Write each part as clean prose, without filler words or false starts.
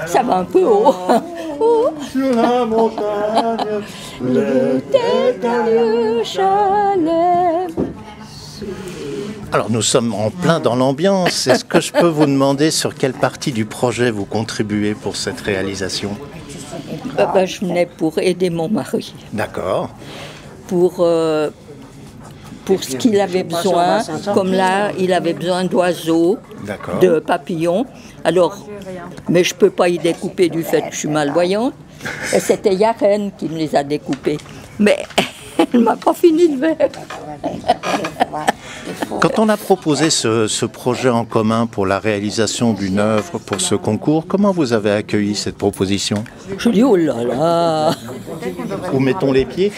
Ça va un peu haut. Sur la montagne, L'éternel chalet. Alors nous sommes en plein dans l'ambiance. Est-ce que je peux vous demander sur quelle partie du projet vous contribuez pour cette réalisation? Je venais pour aider mon mari. D'accord. Pour ce qu'il avait besoin. Comme là, il avait besoin d'oiseaux, D'accord. de papillons. Alors, mais je ne peux pas y découper du fait que je suis malvoyante. Et c'était Yaren qui me les a découpés. Mais elle ne m'a pas fini de faire. Quand on a proposé ce projet en commun pour la réalisation d'une œuvre pour ce concours, comment vous avez accueilli cette proposition? Je dis, oh là là. Où mettons les pieds?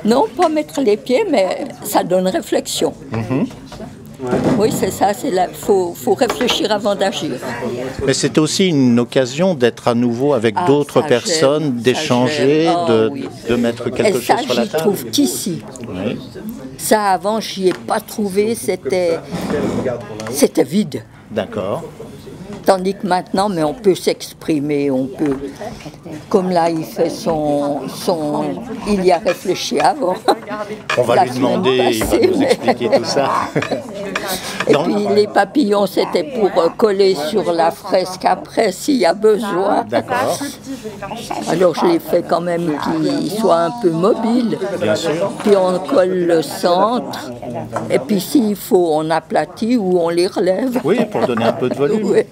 Non, pas mettre les pieds, mais ça donne réflexion. Oui, c'est ça, faut réfléchir avant d'agir. Mais c'est aussi une occasion d'être à nouveau avec d'autres personnes, d'échanger, de mettre quelque chose sur la table. Et ça, j'y trouve qu'ici. Oui. Ça, avant, j'y ai pas trouvé, c'était vide. D'accord. Tandis que maintenant, mais on peut s'exprimer, on peut... Comme là, il fait il y a réfléchi avant. On va lui demander, il va nous expliquer tout ça. Et puis les papillons, c'était pour coller sur la fresque après, s'il y a besoin. D'accord. Alors je l'ai fait quand même qu'il soit un peu mobile. Bien sûr. Puis on colle le centre. Et puis s'il faut, on aplatit ou on les relève. Oui, pour donner un peu de volume. Oui.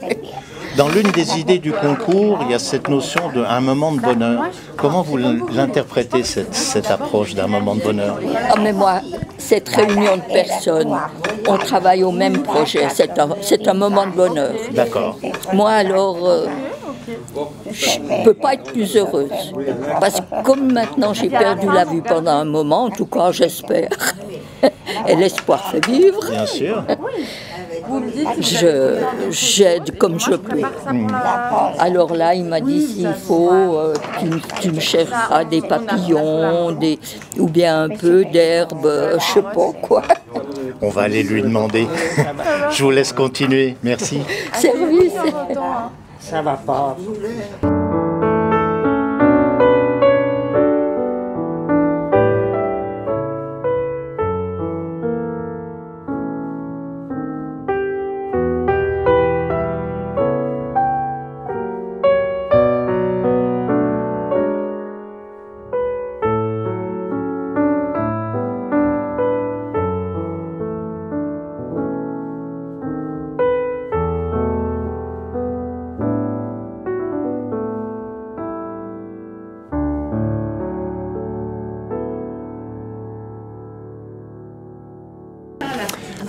Dans l'une des idées du concours, il y a cette notion d'un moment de bonheur. Comment vous l'interprétez, cette approche d'un moment de bonheur? Ah, mais moi, cette réunion de personnes, on travaille au même projet, c'est un moment de bonheur. D'accord. Moi alors, je ne peux pas être plus heureuse. Parce que comme maintenant j'ai perdu la vue pendant un moment, en tout cas j'espère, et l'espoir fait vivre. Bien sûr. J'aide comme je peux. Alors là, il m'a dit s'il faut, tu me chercheras des papillons, ou bien un peu d'herbe, je sais pas quoi. On va aller lui demander. Je vous laisse continuer. Merci. Service. ça va pas.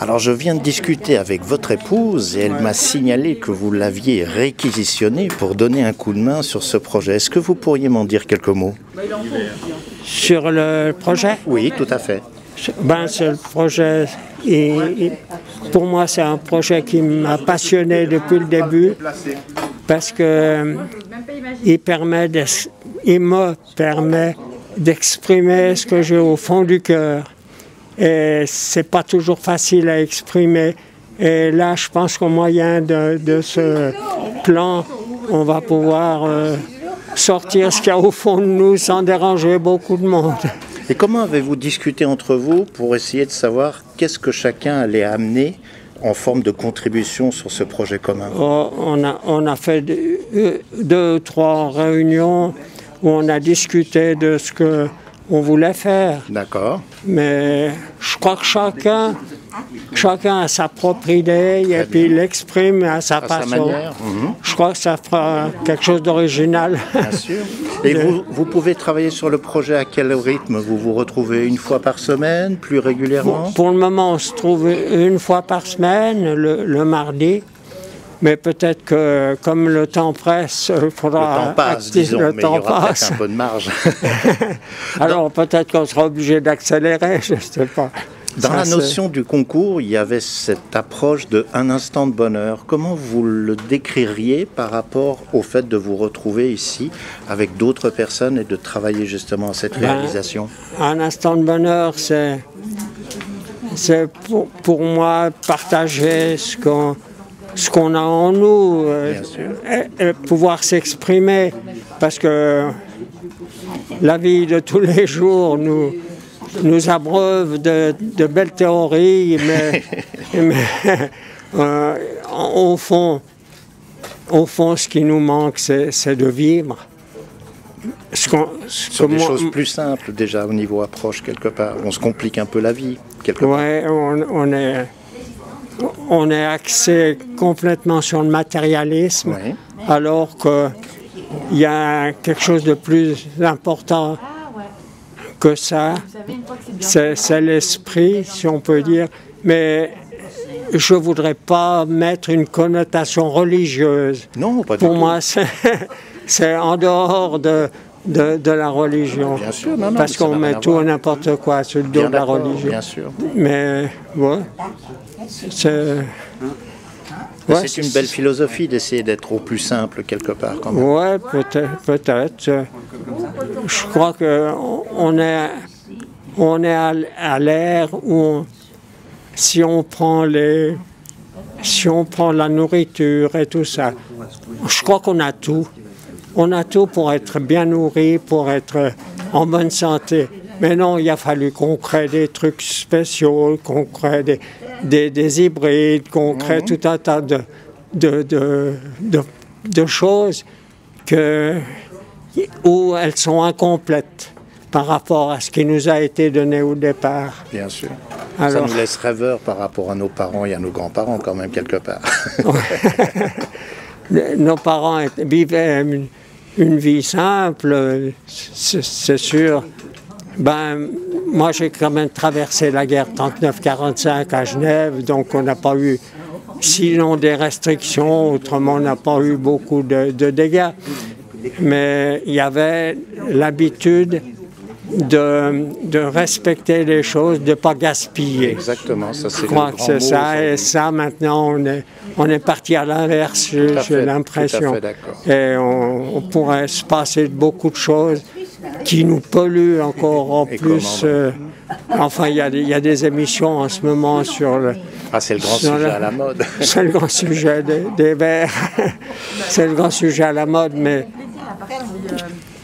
Alors je viens de discuter avec votre épouse et elle m'a signalé que vous l'aviez réquisitionné pour donner un coup de main sur ce projet. Est-ce que vous pourriez m'en dire quelques mots? Sur le projet? Oui, tout à fait. Ce projet, pour moi, c'est un projet qui m'a passionné depuis le début parce que il me permet d'exprimer ce que j'ai au fond du cœur. Et c'est pas toujours facile à exprimer. Et là, je pense qu'au moyen de ce plan, on va pouvoir sortir ce qu'il y a au fond de nous sans déranger beaucoup de monde. Et comment avez-vous discuté entre vous pour essayer de savoir qu'est-ce que chacun allait amener en forme de contribution sur ce projet commun? On a fait 2 ou 3 réunions où on a discuté de ce qu'on voulait faire. D'accord. Mais je crois que chacun a sa propre idée et puis il l'exprime à sa façon. Manière. Je crois que ça fera quelque chose d'original. Bien sûr. Et vous pouvez travailler sur le projet à quel rythme? Vous vous retrouvez une fois par semaine, plus régulièrement? Pour le moment, on se trouve une fois par semaine, le mardi. Mais peut-être que, comme le temps presse, il faudra... Le temps passe, disons, mais il y aura peut-être un peu de marge. Alors peut-être qu'on sera obligé d'accélérer, je ne sais pas. Dans la notion du concours, il y avait cette approche de un instant de bonheur. Comment vous le décririez par rapport au fait de vous retrouver ici avec d'autres personnes et de travailler justement à cette réalisation? Un instant de bonheur, c'est pour moi partager ce ce qu'on a en nous, et pouvoir s'exprimer, parce que la vie de tous les jours nous abreuve de belles théories, mais au fond, ce qui nous manque, c'est de vivre. Sur des choses plus simples déjà au niveau approche quelque part. On se complique un peu la vie quelque part. Ouais, on est axé complètement sur le matérialisme, alors qu'il y a quelque chose de plus important que ça. C'est l'esprit, si on peut dire. Mais je ne voudrais pas mettre une connotation religieuse. Non, pas du tout. Pour moi, c'est en dehors de la religion. Bien sûr, parce qu'on met tout et n'importe quoi sur le dos de la religion. Bien sûr. Mais ouais, c'est une belle philosophie d'essayer d'être au plus simple quelque part quand même. Ouais, peut-être. Je crois qu'on est à l'ère où si on prend la nourriture et tout ça, je crois qu'on a tout. On a tout pour être bien nourri, pour être en bonne santé. Mais non, il a fallu qu'on crée des trucs spéciaux, qu'on crée des hybrides, qu'on crée tout un tas de choses où elles sont incomplètes par rapport à ce qui nous a été donné au départ. Bien sûr. Alors, ça nous laisse rêveurs par rapport à nos parents et à nos grands-parents quand même quelque part. Nos parents vivaient une vie simple, c'est sûr. Moi, j'ai quand même traversé la guerre 39-45 à Genève, donc on n'a pas eu, sinon des restrictions, autrement on n'a pas eu beaucoup de dégâts. Mais il y avait l'habitude de respecter les choses, de ne pas gaspiller. Exactement, ça c'est Je crois que c'est ça, et ça maintenant on est parti à l'inverse, j'ai l'impression. Et on pourrait se passer de beaucoup de choses qui nous polluent encore en plus. Enfin, il y a des émissions en ce moment sur le... Ah, c'est le grand sujet à la mode. C'est le grand sujet des verts. C'est le grand sujet à la mode, mais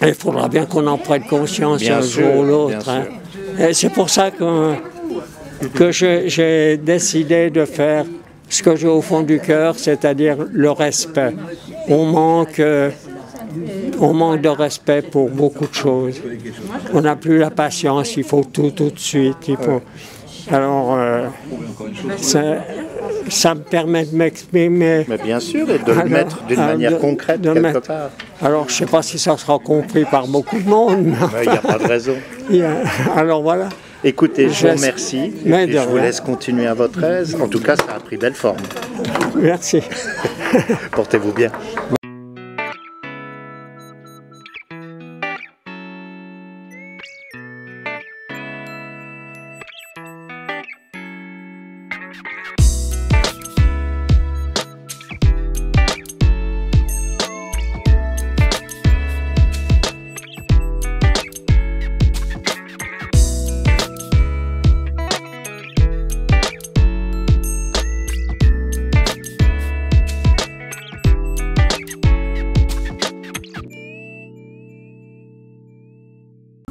il faudra bien qu'on en prenne conscience un jour ou l'autre. Hein. Et c'est pour ça que j'ai décidé de faire ce que j'ai au fond du cœur, c'est-à-dire le respect. On manque de respect pour beaucoup de choses. On n'a plus la patience, il faut tout de suite. Alors, ça me permet de m'exprimer. Mais bien sûr, et de le mettre d'une manière concrète quelque part. Alors, je ne sais pas si ça sera compris par beaucoup de monde. Il n'y a pas de raison. Alors voilà. Écoutez, je vous remercie. Et je vous laisse continuer à votre aise. En tout cas, ça a pris belle forme. Merci. Portez-vous bien.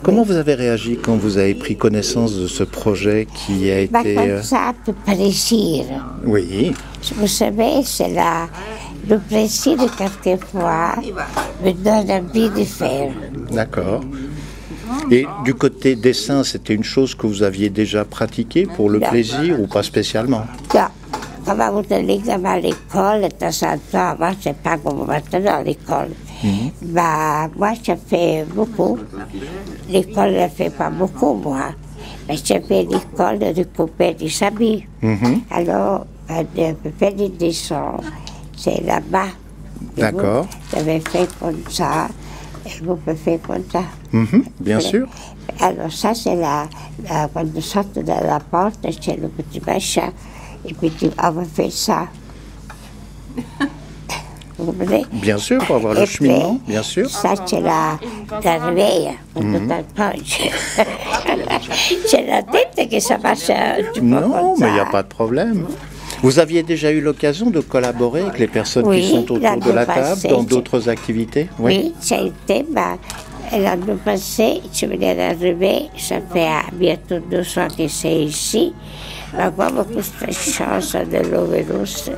Comment vous avez réagi quand vous avez pris connaissance de ce projet qui a été... Comme ça peut plaisir. Oui. Vous savez, c'est le plaisir quelquefois me donne envie de faire. D'accord. Et du côté dessin, c'était une chose que vous aviez déjà pratiquée pour le plaisir ou pas spécialement? Non. Quand vous allez à l'école, de temps en temps, moi, je ne sais pas comment maintenant à l'école. Moi, j'ai fait beaucoup. L'école ne fait pas beaucoup, moi. Mais j'ai fait l'école de couper des habits. Alors, de faire des dessins, c'est là-bas. D'accord. J'avais fait comme ça, et vous pouvez faire comme ça. Bien sûr. Alors, ça, c'est quand on sort de la porte, c'est le petit machin. Et puis, on va faire ça. Vous comprenez? Bien sûr, pour avoir le cheminement, bien sûr. Ça, c'est la réveille. C'est la tête que ça marche. Non, mais il n'y a pas de problème. Vous aviez déjà eu l'occasion de collaborer avec les personnes qui sont autour de la table dans d'autres activités? Oui, ça a été, l'année passée, je venais d'arriver, ça fait bientôt 2 ans que c'est ici. Ma beaucoup de chance de l'Overus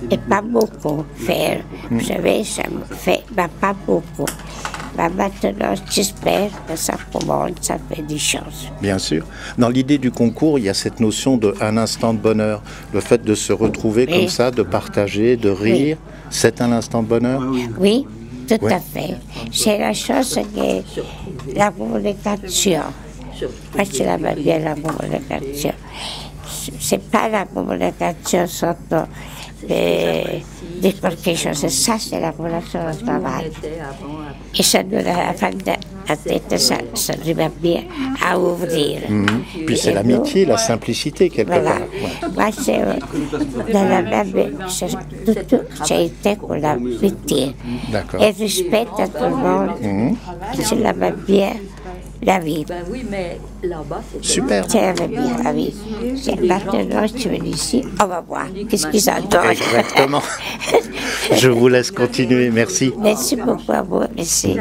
et pas beaucoup faire. Vous savez, ça me fait, pas beaucoup. Maintenant, j'espère que ça commence, ça fait des choses. Bien sûr. Dans l'idée du concours, il y a cette notion de un instant de bonheur. Le fait de se retrouver comme ça, de partager, de rire, c'est un instant de bonheur? Oui, tout à fait. C'est la chose que la communication. Moi, je l'aime bien, la communication. C'est pas la communication sotto di qualche chose, ça c'est la relation au travail. Et ça donne à la fin de la tête, ça arrive bien à ouvrir. Puis c'est l'amitié, la simplicité quelque part. Moi, c'est dans la même, tout j'ai été pour l'amitié. Et respect à tout le monde, je l'aime bien. La vie. Super. C'est bien la vie. Maintenant, je viens ici, on va voir qu'est-ce qu'ils adorent. Exactement. Je vous laisse continuer. Merci. Merci beaucoup à vous. Merci.